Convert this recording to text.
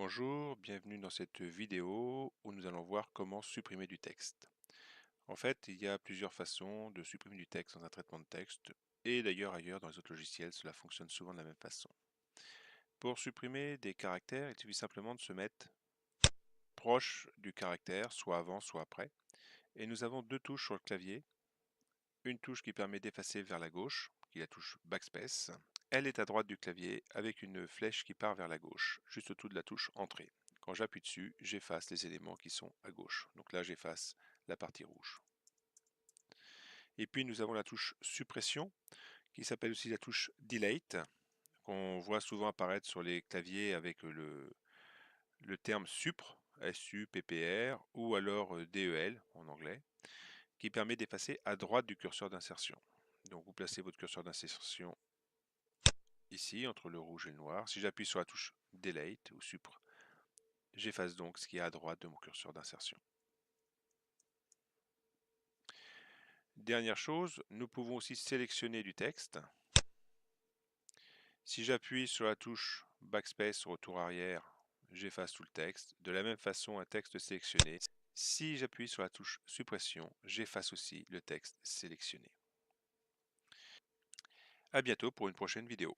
Bonjour, bienvenue dans cette vidéo où nous allons voir comment supprimer du texte. En fait, il y a plusieurs façons de supprimer du texte dans un traitement de texte et d'ailleurs ailleurs dans les autres logiciels, cela fonctionne souvent de la même façon. Pour supprimer des caractères, il suffit simplement de se mettre proche du caractère, soit avant, soit après. Et nous avons deux touches sur le clavier. Une touche qui permet d'effacer vers la gauche, qui est la touche Backspace. Elle est à droite du clavier avec une flèche qui part vers la gauche, juste au-dessous de la touche Entrée. Quand j'appuie dessus, j'efface les éléments qui sont à gauche. Donc là, j'efface la partie rouge. Et puis nous avons la touche Suppression, qui s'appelle aussi la touche Delete, qu'on voit souvent apparaître sur les claviers avec le terme Supr, S-U-P-P-R, ou alors DEL en anglais, qui permet d'effacer à droite du curseur d'insertion. Donc vous placez votre curseur d'insertion ici, entre le rouge et le noir. Si j'appuie sur la touche Delete ou Supr, j'efface donc ce qui est à droite de mon curseur d'insertion. Dernière chose, nous pouvons aussi sélectionner du texte. Si j'appuie sur la touche Backspace, retour arrière, j'efface tout le texte. De la même façon, un texte sélectionné. Si j'appuie sur la touche Suppression, j'efface aussi le texte sélectionné. À bientôt pour une prochaine vidéo.